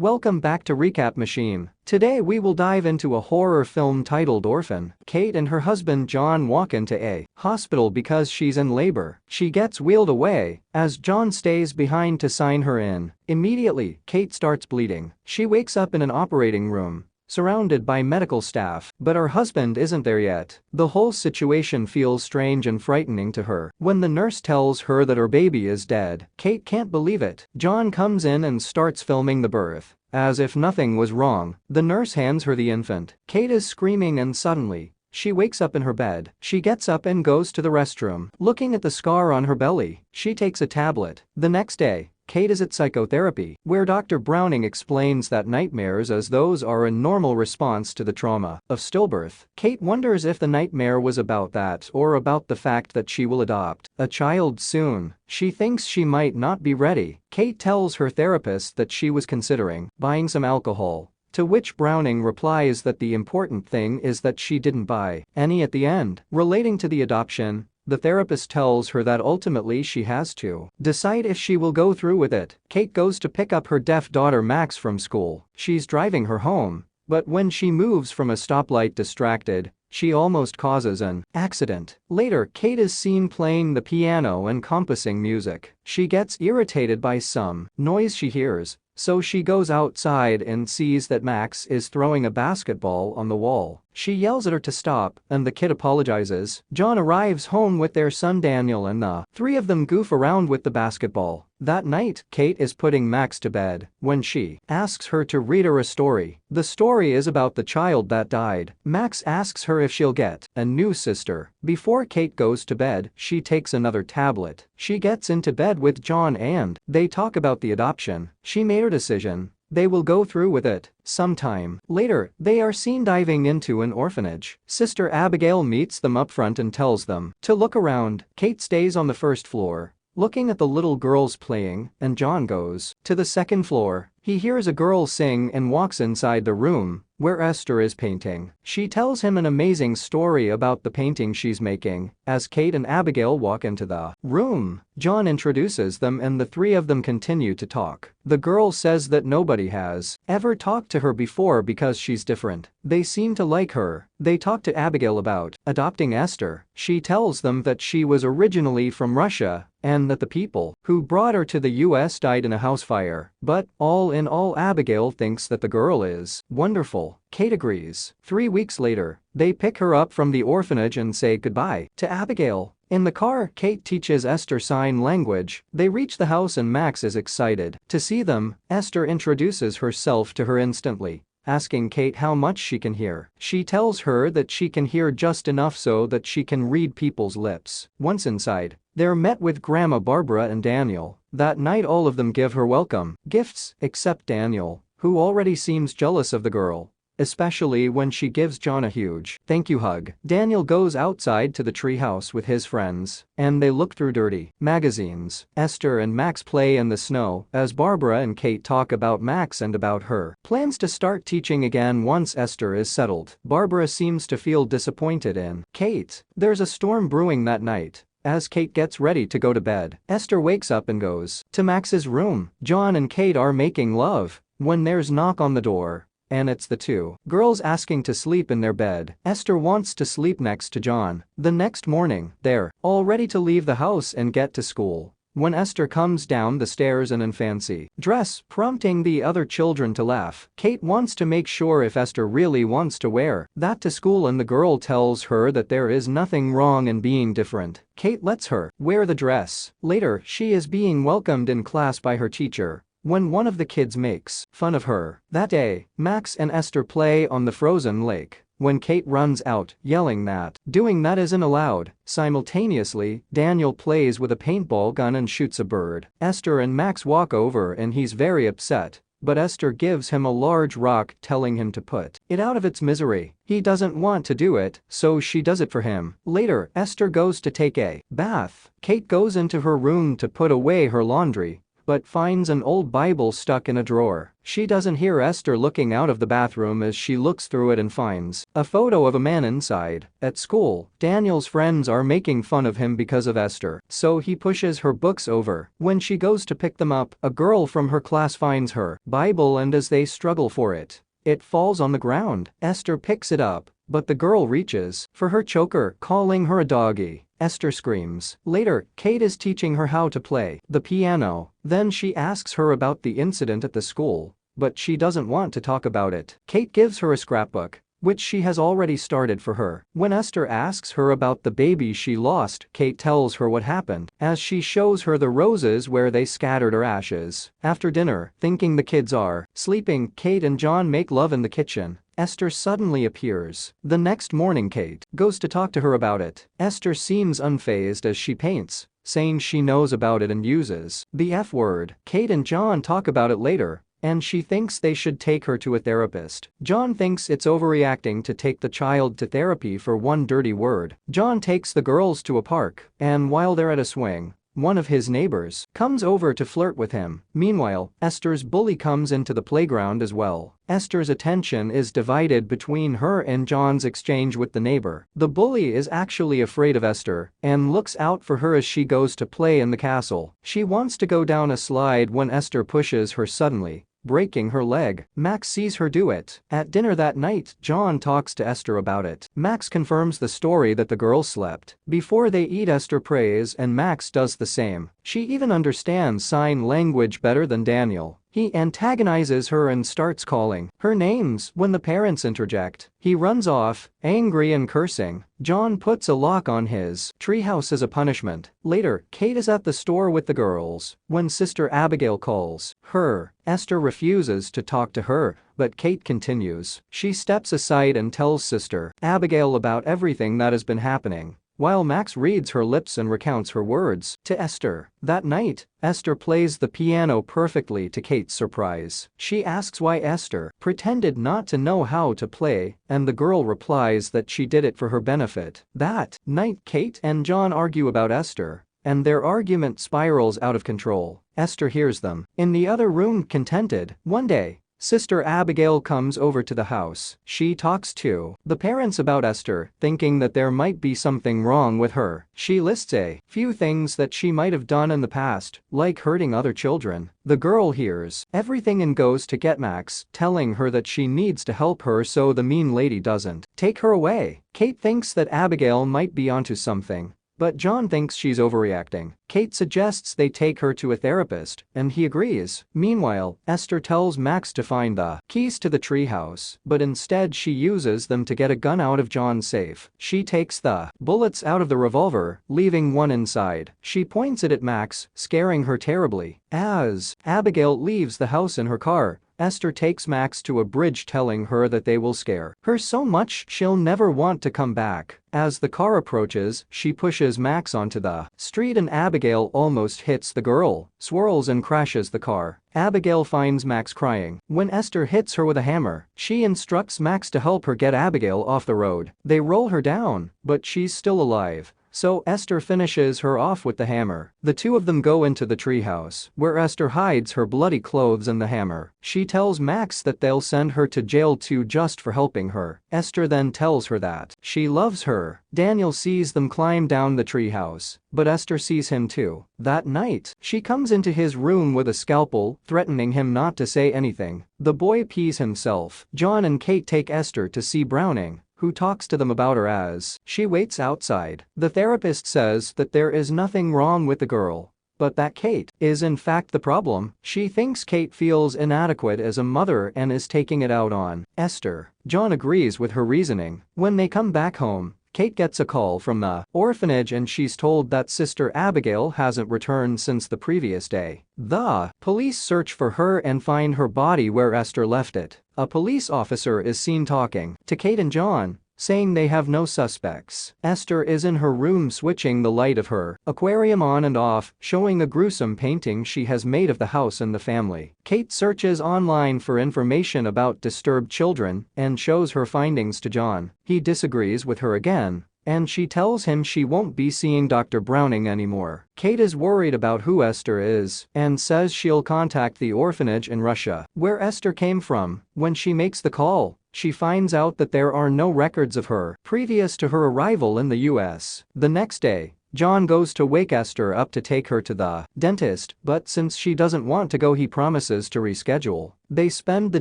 Welcome back to Recap Machine. Today we will dive into a horror film titled Orphan. Kate and her husband John walk into a hospital because she's in labor. She gets wheeled away as John stays behind to sign her in. Immediately, Kate starts bleeding. She wakes up in an operating room, surrounded by medical staff, but her husband isn't there yet. The whole situation feels strange and frightening to her. When the nurse tells her that her baby is dead, Kate can't believe it. John comes in and starts filming the birth. As if nothing was wrong, the nurse hands her the infant. Kate is screaming and suddenly, she wakes up in her bed. She gets up and goes to the restroom. Looking at the scar on her belly, she takes a tablet. The next day, Kate is at psychotherapy, where Dr. Browning explains that nightmares as those are a normal response to the trauma of stillbirth. Kate wonders if the nightmare was about that or about the fact that she will adopt a child soon. She thinks she might not be ready. Kate tells her therapist that she was considering buying some alcohol, to which Browning replies that the important thing is that she didn't buy any at the end. Relating to the adoption, the therapist tells her that ultimately she has to decide if she will go through with it. Kate goes to pick up her deaf daughter Max from school. She's driving her home, but when she moves from a stoplight distracted, she almost causes an accident. Later, Kate is seen playing the piano and composing music. She gets irritated by some noise she hears, so she goes outside and sees that Max is throwing a basketball on the wall. She yells at her to stop, and the kid apologizes. John arrives home with their son Daniel and the three of them goof around with the basketball. That night, Kate is putting Max to bed when she asks her to read her a story. The story is about the child that died. Max asks her if she'll get a new sister. Before Kate goes to bed, she takes another tablet. She gets into bed with John and they talk about the adoption. She made her decision. They will go through with it sometime. Later, they are seen diving into an orphanage. Sister Abigail meets them up front and tells them to look around. Kate stays on the first floor, looking at the little girls playing, and John goes to the second floor. He hears a girl sing and walks inside the room where Esther is painting. She tells him an amazing story about the painting she's making. As Kate and Abigail walk into the room, John introduces them and the three of them continue to talk. The girl says that nobody has ever talked to her before because she's different. They seem to like her. They talk to Abigail about adopting Esther. She tells them that she was originally from Russia and that the people who brought her to the US died in a house fire. But all in all, Abigail thinks that the girl is wonderful. Kate agrees. 3 weeks later, they pick her up from the orphanage and say goodbye to Abigail. In the car, Kate teaches Esther sign language. They reach the house and Max is excited to see them. Esther introduces herself to her instantly, asking Kate how much she can hear. She tells her that she can hear just enough so that she can read people's lips. Once inside, they're met with Grandma Barbara and Daniel. That night all of them give her welcome gifts, except Daniel, who already seems jealous of the girl, especially when she gives John a huge thank you hug. Daniel goes outside to the treehouse with his friends, and they look through dirty magazines. Esther and Max play in the snow as Barbara and Kate talk about Max and about her plans to start teaching again once Esther is settled. Barbara seems to feel disappointed in Kate. There's a storm brewing that night. As Kate gets ready to go to bed, Esther wakes up and goes to Max's room. John and Kate are making love when there's knock on the door, and it's the two girls asking to sleep in their bed. Esther wants to sleep next to John. The next morning, they're all ready to leave the house and get to school when Esther comes down the stairs in a fancy dress, prompting the other children to laugh. Kate wants to make sure if Esther really wants to wear that to school, and the girl tells her that there is nothing wrong in being different. Kate lets her wear the dress. Later, she is being welcomed in class by her teacher when one of the kids makes fun of her. That day, Max and Esther play on the frozen lake when Kate runs out, yelling that doing that isn't allowed. Simultaneously, Daniel plays with a paintball gun and shoots a bird. Esther and Max walk over and he's very upset, but Esther gives him a large rock, telling him to put it out of its misery. He doesn't want to do it, so she does it for him. Later, Esther goes to take a bath. Kate goes into her room to put away her laundry, but finds an old Bible stuck in a drawer. She doesn't hear Esther looking out of the bathroom as she looks through it and finds a photo of a man inside. At school, Daniel's friends are making fun of him because of Esther, so he pushes her books over. When she goes to pick them up, a girl from her class finds her Bible, and as they struggle for it, it falls on the ground. Esther picks it up, but the girl reaches for her choker, calling her a doggy. Esther screams. Later, Kate is teaching her how to play the piano. Then she asks her about the incident at the school, but she doesn't want to talk about it. Kate gives her a scrapbook, which she has already started for her. When Esther asks her about the baby she lost, Kate tells her what happened as she shows her the roses where they scattered her ashes. After dinner, thinking the kids are sleeping, Kate and John make love in the kitchen. Esther suddenly appears. The next morning, Kate goes to talk to her about it. Esther seems unfazed as she paints, saying she knows about it and uses the F word. Kate and John talk about it later, and she thinks they should take her to a therapist. John thinks it's overreacting to take the child to therapy for one dirty word. John takes the girls to a park, and while they're at a swing, one of his neighbors comes over to flirt with him. Meanwhile, Esther's bully comes into the playground as well. Esther's attention is divided between her and John's exchange with the neighbor. The bully is actually afraid of Esther and looks out for her as she goes to play in the castle. She wants to go down a slide when Esther pushes her suddenly, breaking her leg. Max sees her do it. At dinner that night, John talks to Esther about it. Max confirms the story that the girls slept before they eat. Esther prays and Max does the same. She even understands sign language better than Daniel. He antagonizes her and starts calling her names. When the parents interject, he runs off, angry and cursing. John puts a lock on his treehouse as a punishment. Later, Kate is at the store with the girls when Sister Abigail calls her. Esther refuses to talk to her, but Kate continues. She steps aside and tells Sister Abigail about everything that has been happening, while Max reads her lips and recounts her words to Esther. That night, Esther plays the piano perfectly to Kate's surprise. She asks why Esther pretended not to know how to play, and the girl replies that she did it for her benefit. That night, Kate and John argue about Esther, and their argument spirals out of control. Esther hears them in the other room, contented. One day, Sister Abigail comes over to the house. She talks to the parents about Esther, thinking that there might be something wrong with her. She lists a few things that she might have done in the past, like hurting other children. The girl hears everything and goes to get Max, telling her that she needs to help her so the mean lady doesn't take her away. Kate thinks that Abigail might be onto something, but John thinks she's overreacting. Kate suggests they take her to a therapist, and he agrees. Meanwhile, Esther tells Max to find the keys to the treehouse, but instead she uses them to get a gun out of John's safe. She takes the bullets out of the revolver, leaving one inside. She points it at Max, scaring her terribly. As Abigail leaves the house in her car, Esther takes Max to a bridge, telling her that they will scare her so much she'll never want to come back. As the car approaches, she pushes Max onto the street and Abigail almost hits the girl, swirls and crashes the car. Abigail finds Max crying. When Esther hits her with a hammer, she instructs Max to help her get Abigail off the road. They roll her down, but she's still alive, so Esther finishes her off with the hammer. The two of them go into the treehouse, where Esther hides her bloody clothes and the hammer. She tells Max that they'll send her to jail too just for helping her. Esther then tells her that she loves her. Daniel sees them climb down the treehouse, but Esther sees him too. That night, she comes into his room with a scalpel, threatening him not to say anything. The boy pees himself. John and Kate take Esther to see Browning, who talks to them about her as she waits outside. The therapist says that there is nothing wrong with the girl, but that Kate is in fact the problem. She thinks Kate feels inadequate as a mother and is taking it out on Esther. John agrees with her reasoning. When they come back home, Kate gets a call from the orphanage and she's told that Sister Abigail hasn't returned since the previous day. The police search for her and find her body where Esther left it. A police officer is seen talking to Kate and John, saying they have no suspects. Esther is in her room switching the light of her aquarium on and off, showing a gruesome painting she has made of the house and the family. Kate searches online for information about disturbed children and shows her findings to John. He disagrees with her again and she tells him she won't be seeing Dr. Browning anymore. Kate is worried about who Esther is and says she'll contact the orphanage in Russia, where Esther came from. When she makes the call, she finds out that there are no records of her previous to her arrival in the US. The next day, John goes to wake Esther up to take her to the dentist, but since she doesn't want to go, he promises to reschedule. They spend the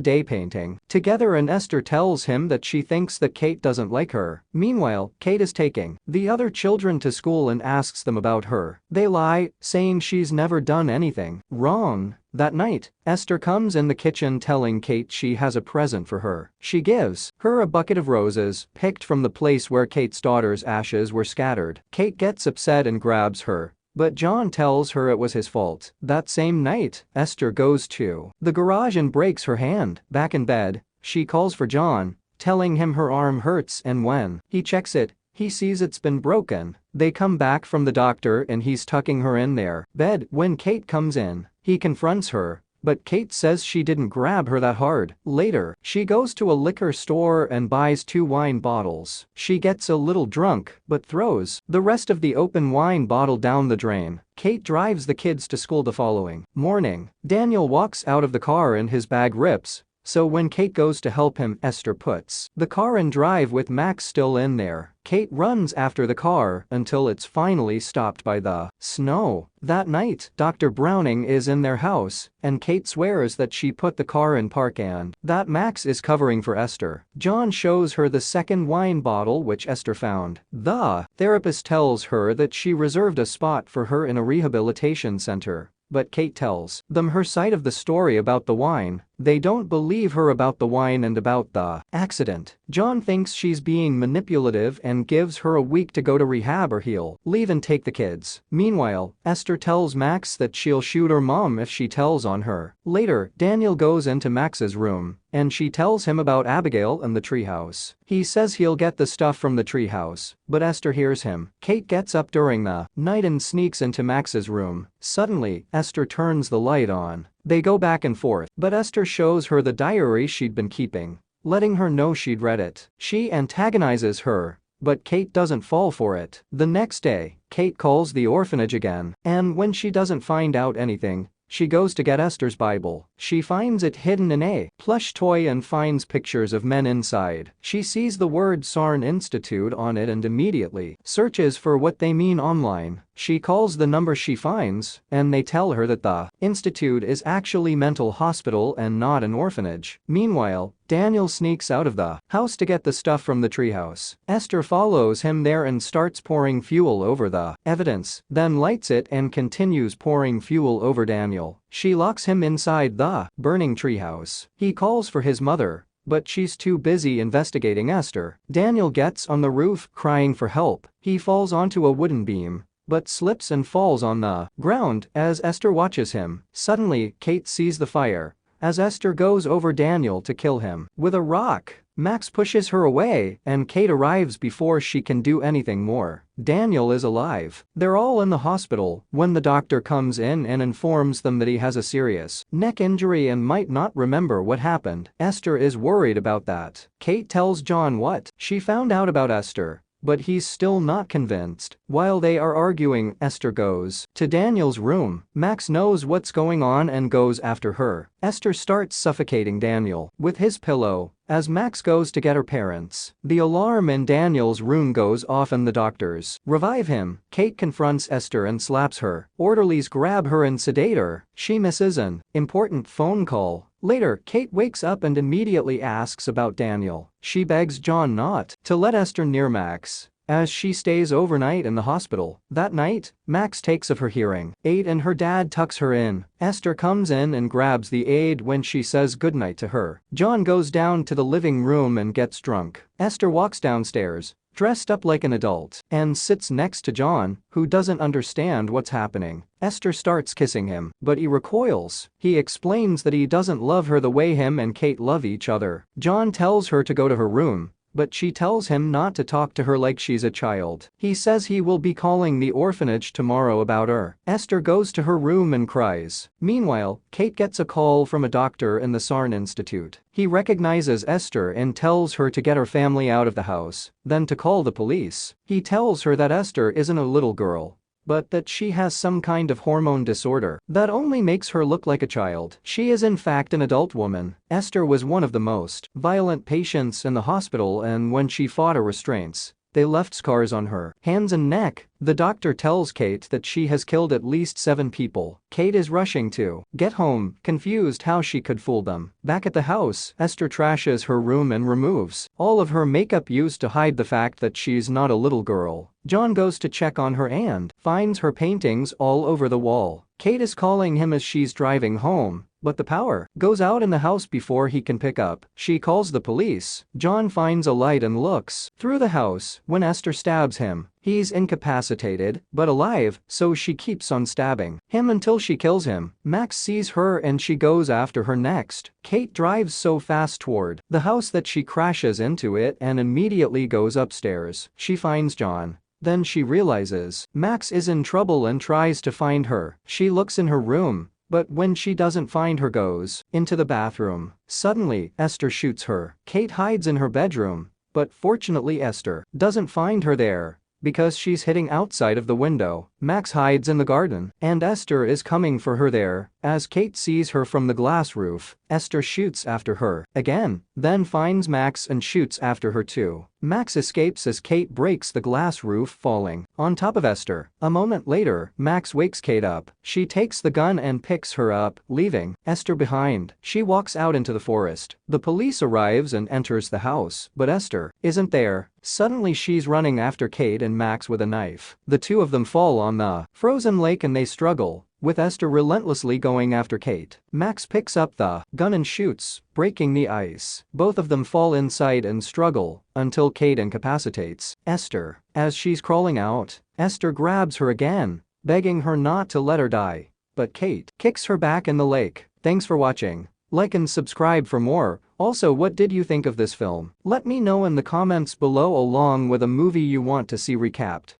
day painting together and Esther tells him that she thinks that Kate doesn't like her. Meanwhile, Kate is taking the other children to school and asks them about her. They lie, saying she's never done anything wrong. That night, Esther comes in the kitchen telling Kate she has a present for her. She gives her a bucket of roses picked from the place where Kate's daughter's ashes were scattered. Kate gets upset and grabs her, but John tells her it was his fault. That same night, Esther goes to the garage and breaks her hand. Back in bed, she calls for John, telling him her arm hurts, and when he checks it, he sees it's been broken. They come back from the doctor and he's tucking her in their bed. When Kate comes in, he confronts her, but Kate says she didn't grab her that hard. Later, she goes to a liquor store and buys 2 wine bottles. She gets a little drunk, but throws the rest of the open wine bottle down the drain. Kate drives the kids to school the following morning. Daniel walks out of the car and his bag rips. So when Kate goes to help him, Esther puts the car in drive with Max still in there. Kate runs after the car until it's finally stopped by the snow. That night, Dr. Browning is in their house, and Kate swears that she put the car in park and that Max is covering for Esther. John shows her the second wine bottle which Esther found. The therapist tells her that she reserved a spot for her in a rehabilitation center, but Kate tells them her side of the story about the wine. They don't believe her about the wine and about the accident. John thinks she's being manipulative and gives her a week to go to rehab or he'll leave and take the kids. Meanwhile, Esther tells Max that she'll shoot her mom if she tells on her. Later, Daniel goes into Max's room, and she tells him about Abigail and the treehouse. He says he'll get the stuff from the treehouse, but Esther hears him. Kate gets up during the night and sneaks into Max's room. Suddenly, Esther turns the light on. They go back and forth, but Esther shows her the diary she'd been keeping, letting her know she'd read it. She antagonizes her, but Kate doesn't fall for it. The next day, Kate calls the orphanage again, and when she doesn't find out anything, she goes to get Esther's Bible. She finds it hidden in a plush toy and finds pictures of men inside. She sees the word Sarn Institute on it and immediately searches for what they mean online. She calls the number she finds, and they tell her that the institute is actually mental hospital and not an orphanage. Meanwhile, Daniel sneaks out of the house to get the stuff from the treehouse. Esther follows him there and starts pouring fuel over the evidence, then lights it and continues pouring fuel over Daniel. She locks him inside the burning treehouse. He calls for his mother, but she's too busy investigating Esther. Daniel gets on the roof crying for help. He falls onto a wooden beam, but slips and falls on the ground as Esther watches him. Suddenly, Kate sees the fire as Esther goes over Daniel to kill him with a rock. Max pushes her away and Kate arrives before she can do anything more. Daniel is alive. They're all in the hospital when the doctor comes in and informs them that he has a serious neck injury and might not remember what happened. Esther is worried about that. Kate tells John what she found out about Esther, but he's still not convinced. While they are arguing, Esther goes to Daniel's room. Max knows what's going on and goes after her. Esther starts suffocating Daniel with his pillow as Max goes to get her parents. The alarm in Daniel's room goes off and the doctors revive him. Kate confronts Esther and slaps her. Orderlies grab her and sedate her. She misses an important phone call. Later, Kate wakes up and immediately asks about Daniel. She begs John not to let Esther near Max as she stays overnight in the hospital. That night, Max takes of her hearing aid and her dad tucks her in. Esther comes in and grabs the aid when she says goodnight to her. John goes down to the living room and gets drunk. Esther walks downstairs, dressed up like an adult, and sits next to John, who doesn't understand what's happening. Esther starts kissing him, but he recoils. He explains that he doesn't love her the way him and Kate love each other. John tells her to go to her room, but she tells him not to talk to her like she's a child. He says he will be calling the orphanage tomorrow about her. Esther goes to her room and cries. Meanwhile, Kate gets a call from a doctor in the Sarn Institute. He recognizes Esther and tells her to get her family out of the house, then to call the police. He tells her that Esther isn't a little girl, but that she has some kind of hormone disorder that only makes her look like a child. She is in fact an adult woman. Esther was one of the most violent patients in the hospital, and when she fought her restraints, they left scars on her hands and neck. The doctor tells Kate that she has killed at least 7 people. Kate is rushing to get home, confused how she could fool them. Back at the house, Esther trashes her room and removes all of her makeup used to hide the fact that she's not a little girl. John goes to check on her and finds her paintings all over the wall. Kate is calling him as she's driving home, but the power goes out in the house before he can pick up. She calls the police. John finds a light and looks through the house when Esther stabs him. He's incapacitated, but alive, so she keeps on stabbing him until she kills him. Max sees her and she goes after her next. Kate drives so fast toward the house that she crashes into it and immediately goes upstairs. She finds John. Then she realizes Max is in trouble and tries to find her. She looks in her room, but when she doesn't find her, goes into the bathroom. Suddenly, Esther shoots her. Kate hides in her bedroom, but fortunately Esther doesn't find her there because she's hiding outside of the window. Max hides in the garden, and Esther is coming for her there. As Kate sees her from the glass roof, Esther shoots after her again, then finds Max and shoots after her too. Max escapes as Kate breaks the glass roof, falling on top of Esther. A moment later, Max wakes Kate up. She takes the gun and picks her up, leaving Esther behind. She walks out into the forest. The police arrives and enters the house, but Esther isn't there. Suddenly she's running after Kate and Max with a knife. The two of them fall on the frozen lake and they struggle, with Esther relentlessly going after Kate. Max picks up the gun and shoots, breaking the ice. Both of them fall inside and struggle until Kate incapacitates Esther. As she's crawling out, Esther grabs her again, begging her not to let her die. But Kate kicks her back in the lake. Thanks for watching. Like and subscribe for more. Also, what did you think of this film? Let me know in the comments below, along with a movie you want to see recapped.